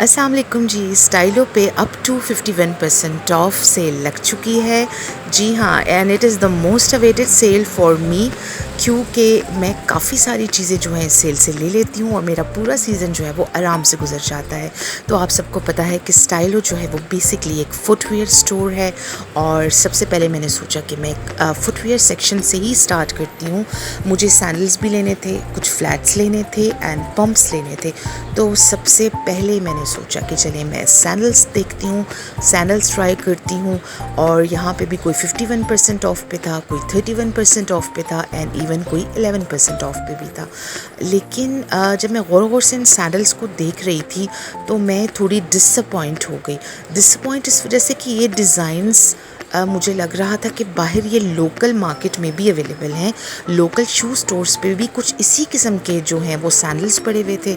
अस्सलाम वालेकुम जी। स्टाइलो पे अप टू 51% ऑफ सेल लग चुकी है। जी हाँ, and it is the most awaited sale for me, क्योंकि मैं काफ़ी सारी चीज़ें जो हैं सेल से ले लेती हूँ और मेरा पूरा सीज़न जो है वो आराम से गुजर जाता है। तो आप सबको पता है कि स्टाइलो जो है वो बेसिकली एक फुटवेयर स्टोर है और सबसे पहले मैंने सोचा कि मैं फुटवेयर सेक्शन से ही स्टार्ट करती हूँ। मुझे सैंडल्स भी लेने थे, कुछ फ्लैट्स लेने थे एंड पम्प्स लेने थे। तो सबसे पहले मैंने सोचा कि चलिए मैं सैंडल्स देखती हूँ, सैंडल्स ट्राई करती हूँ। और यहाँ पे भी कोई 51% ऑफ पे था, कोई 31% ऑफ पे था एंड इवन कोई 11% ऑफ पे भी था। लेकिन जब मैं गौर से इन सैंडल्स को देख रही थी तो मैं थोड़ी डिसअपॉइंट हो गई। डिसअपॉइंट इस वजह से कि ये डिज़ाइंस मुझे लग रहा था कि बाहर ये लोकल मार्केट में भी अवेलेबल हैं, लोकल शू स्टोर्स पे भी कुछ इसी किस्म के जो हैं वो सैंडल्स पड़े हुए थे,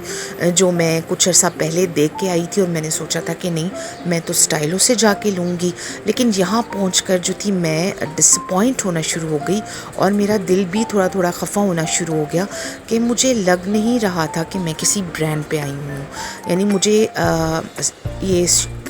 जो मैं कुछ अर्सा पहले देख के आई थी और मैंने सोचा था कि नहीं, मैं तो स्टाइलो से जाके लूँगी। लेकिन यहाँ पहुँचकर जो थी मैं डिसअपॉइंट होना शुरू हो गई और मेरा दिल भी थोड़ा थोड़ा खफा होना शुरू हो गया कि मुझे लग नहीं रहा था कि मैं किसी ब्रांड पे आई हूँ। यानी मुझे ये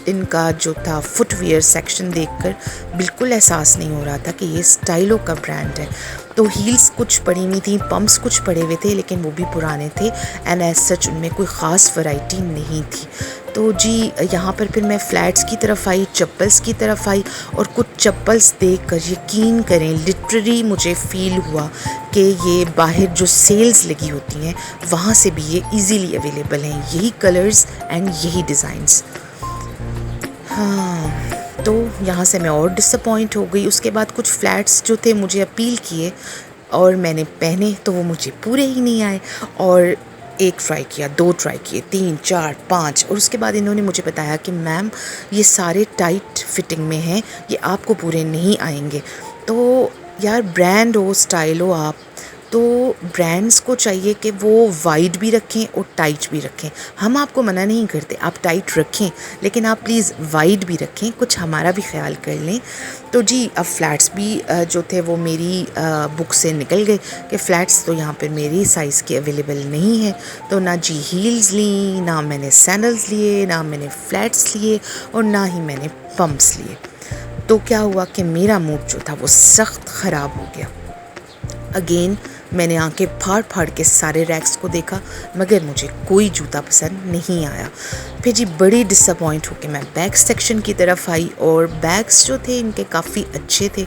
इनका जो था फुटवेयर सेक्शन देखकर बिल्कुल एहसास नहीं हो रहा था कि ये स्टाइलो का ब्रांड है। तो हील्स कुछ पड़ी हुई थी, पम्प्स कुछ पड़े हुए थे, लेकिन वो भी पुराने थे एंड एज सच उनमें कोई ख़ास वैरायटी नहीं थी। तो जी यहाँ पर फिर मैं फ्लैट्स की तरफ आई, चप्पल्स की तरफ आई और कुछ चप्पल्स देखकर यकीन करें लिटरली मुझे फ़ील हुआ कि ये बाहर जो सेल्स लगी होती हैं वहाँ से भी ये इजीली अवेलेबल हैं, यही कलर्स एंड यही डिज़ाइंस। हाँ, तो यहाँ से मैं और डिसअपॉइंट हो गई। उसके बाद कुछ फ्लैट्स जो थे मुझे अपील किए और मैंने पहने तो वो मुझे पूरे ही नहीं आए। और एक ट्राई किया, दो ट्राई किए, तीन, चार, पाँच, और उसके बाद इन्होंने मुझे बताया कि मैम ये सारे टाइट फिटिंग में हैं, ये आपको पूरे नहीं आएंगे। तो यार ब्रांड हो, स्टाइल हो आप, तो ब्रांड्स को चाहिए कि वो वाइड भी रखें और टाइट भी रखें। हम आपको मना नहीं करते, आप टाइट रखें, लेकिन आप प्लीज़ वाइड भी रखें, कुछ हमारा भी ख्याल कर लें। तो जी अब फ्लैट्स भी जो थे वो मेरी बुक से निकल गए कि फ़्लैट्स तो यहाँ पर मेरी साइज़ के अवेलेबल नहीं है। तो ना जी हील्स ली, ना मैंने सैंडल्स लिए, ना मैंने फ्लैट्स लिए और ना ही मैंने पम्प्स लिए। तो क्या हुआ कि मेरा मूड जो था वो सख्त ख़राब हो गया। अगेन मैंने आंखें फाड़ फाड़ के सारे रैक्स को देखा, मगर मुझे कोई जूता पसंद नहीं आया। फिर जी बड़ी डिसअपॉइंट होकर मैं बैग सेक्शन की तरफ आई और बैग्स जो थे इनके काफ़ी अच्छे थे,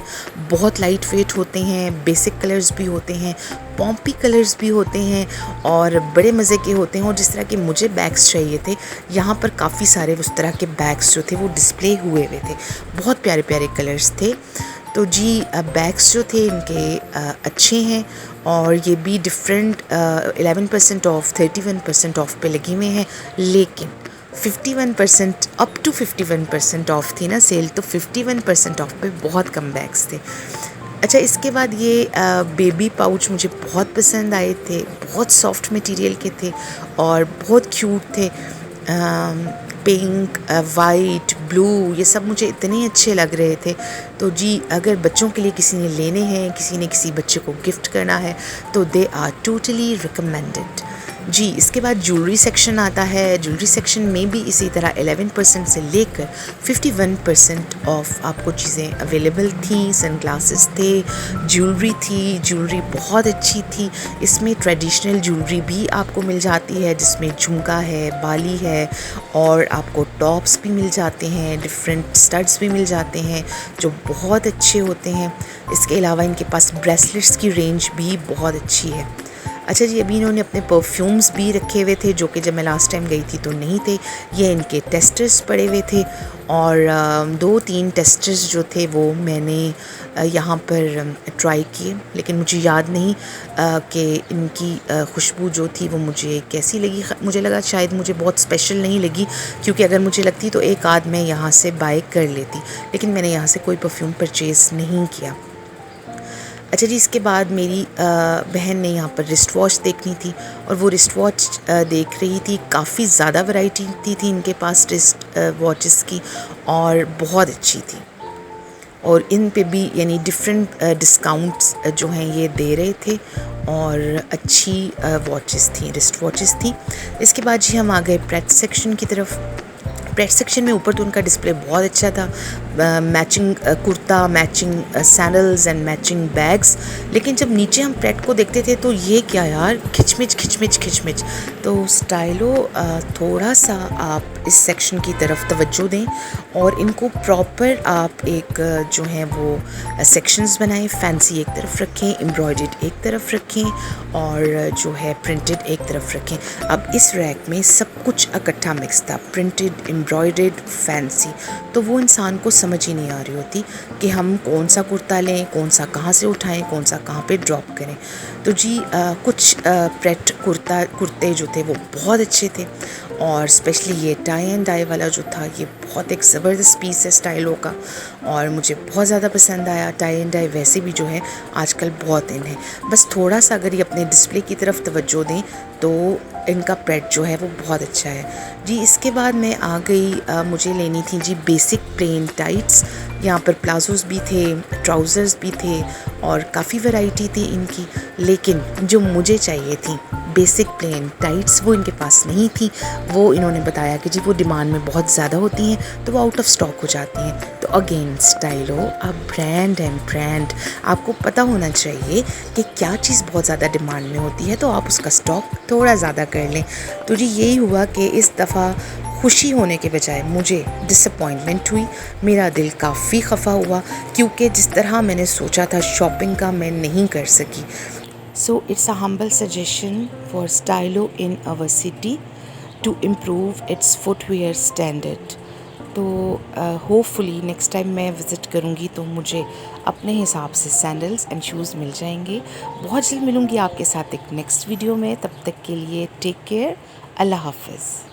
बहुत लाइट वेट होते हैं, बेसिक कलर्स भी होते हैं, पॉम्पी कलर्स भी होते हैं और बड़े मज़े के होते हैं। और जिस तरह के मुझे बैग्स चाहिए थे, यहाँ पर काफ़ी सारे उस तरह के बैग्स जो थे वो डिस्प्ले हुए थे, बहुत प्यारे प्यारे कलर्स थे। तो जी बैग्स जो थे इनके अच्छे हैं और ये भी डिफरेंट 11% ऑफ, 31% ऑफ पे लगे हुए हैं। लेकिन 51% अप टू 51% ऑफ थी ना सेल, तो 51% ऑफ पे बहुत कम बैग्स थे। अच्छा, इसके बाद ये बेबी पाउच मुझे बहुत पसंद आए थे, बहुत सॉफ्ट मटेरियल के थे और बहुत क्यूट थे। पिंक, वाइट, ब्लू, ये सब मुझे इतने अच्छे लग रहे थे। तो जी अगर बच्चों के लिए किसी ने लेने हैं, किसी ने किसी बच्चे को गिफ्ट करना है, तो दे आर टोटली रिकमेंडेड। जी इसके बाद ज्वेलरी सेक्शन आता है। ज्वेलरी सेक्शन में भी इसी तरह 11% से लेकर 51% ऑफ आपको चीज़ें अवेलेबल थी। सनग्लासेस थे, ज्वेलरी थी, ज्वेलरी बहुत अच्छी थी। इसमें ट्रेडिशनल ज्वेलरी भी आपको मिल जाती है, जिसमें झुमका है, बाली है और आपको टॉप्स भी मिल जाते हैं, डिफरेंट स्टड्स भी मिल जाते हैं जो बहुत अच्छे होते हैं। इसके अलावा इनके पास ब्रेसलेट्स की रेंज भी बहुत अच्छी है। अच्छा जी, अभी इन्होंने अपने परफ्यूम्स भी रखे हुए थे, जो कि जब मैं लास्ट टाइम गई थी तो नहीं थे। ये इनके टेस्टर्स पड़े हुए थे और 2-3 टेस्टर्स जो थे वो मैंने यहाँ पर ट्राई किए, लेकिन मुझे याद नहीं कि इनकी खुशबू जो थी वो मुझे कैसी लगी। मुझे लगा शायद मुझे बहुत स्पेशल नहीं लगी, क्योंकि अगर मुझे लगती तो एक आध मैं यहाँ से बाय कर लेती, लेकिन मैंने यहाँ से कोई परफ्यूम परचेज़ नहीं किया। अच्छा जी, इसके बाद मेरी बहन ने यहाँ पर रिस्ट वॉच देखनी थी और वो रिस्ट वॉच देख रही थी। काफ़ी ज़्यादा वैरायटी थी इनके पास रिस्ट वॉचेस की और बहुत अच्छी थी और इन पे भी यानी डिफरेंट डिस्काउंट्स जो हैं ये दे रहे थे और अच्छी वॉचेस थी, रिस्ट वॉचेस थी। इसके बाद जी हम आ गए प्रेट सेक्शन की तरफ। प्रेट सेक्शन में ऊपर तो उनका डिस्प्ले बहुत अच्छा था, matching kurta, matching sandals and matching bags. लेकिन जब नीचे हम प्रेट को देखते थे तो ये क्या यार, खिचमिच खिचमिच खिचमिच। तो स्टाइलो थोड़ा सा आप इस सेक्शन की तरफ तवज्जो दें और इनको प्रॉपर आप एक जो है वो सेक्शंस बनाएं। फैंसी एक तरफ रखें, एम्ब्रॉयडर्ड एक तरफ रखें और जो है प्रिंटेड एक तरफ रखें। अब इस रैक में सब कुछ इकट्ठा मिक्स था, प्रिंटेड, एम्ब्रॉयडर्ड, फैंसी। तो वो इंसान को समझ ही नहीं आ रही होती कि हम कौन सा कुर्ता लें, कौन सा कहाँ से उठाएं, कौन सा कहाँ पे ड्रॉप करें। तो जी कुछ प्रेट कुर्ते जो थे वो बहुत अच्छे थे और स्पेशली ये टाई एंड डाई वाला जो था ये बहुत एक ज़बरदस्त पीस है स्टाइलो का और मुझे बहुत ज़्यादा पसंद आया। टाई एंड डाई वैसे भी जो है आजकल बहुत इन है, बस थोड़ा सा अगर ये अपने डिस्प्ले की तरफ तवज्जो दें तो इनका प्रेट जो है वो बहुत अच्छा है जी। इसके बाद मैं आ गई, मुझे लेनी थी जी बेसिक प्लेन टाइट्स। यहाँ पर प्लाजोज़ भी थे, ट्राउज़र्स भी थे और काफ़ी वैरायटी थी इनकी। लेकिन जो मुझे चाहिए थी बेसिक प्लेन टाइट्स वो इनके पास नहीं थी। वो इन्होंने बताया कि जी वो डिमांड में बहुत ज़्यादा होती हैं तो वो आउट ऑफ स्टॉक हो जाती हैं। तो अगेन स्टाइलो अब ब्रांड एंड ब्रांड, आपको पता होना चाहिए कि क्या चीज़ बहुत ज़्यादा डिमांड में होती है तो आप उसका स्टॉक थोड़ा ज़्यादा कर लें। तो जी यही हुआ कि इस दफ़ा खुशी होने के बजाय मुझे डिसअपॉइंटमेंट हुई। मेरा दिल काफ़ी खफा हुआ क्योंकि जिस तरह मैंने सोचा था शॉपिंग का मैं नहीं कर सकी। So it's a humble suggestion for Stylo in our city to improve its footwear standard. तो होपफुली नेक्स्ट टाइम मैं विज़िट करूँगी तो मुझे अपने हिसाब से सैंडल्स एंड शूज़ मिल जाएंगे। बहुत जल्द मिलूँगी आपके साथ एक नेक्स्ट वीडियो में, तब तक के लिए टेक केयर, अल्लाह हाफ़िज़।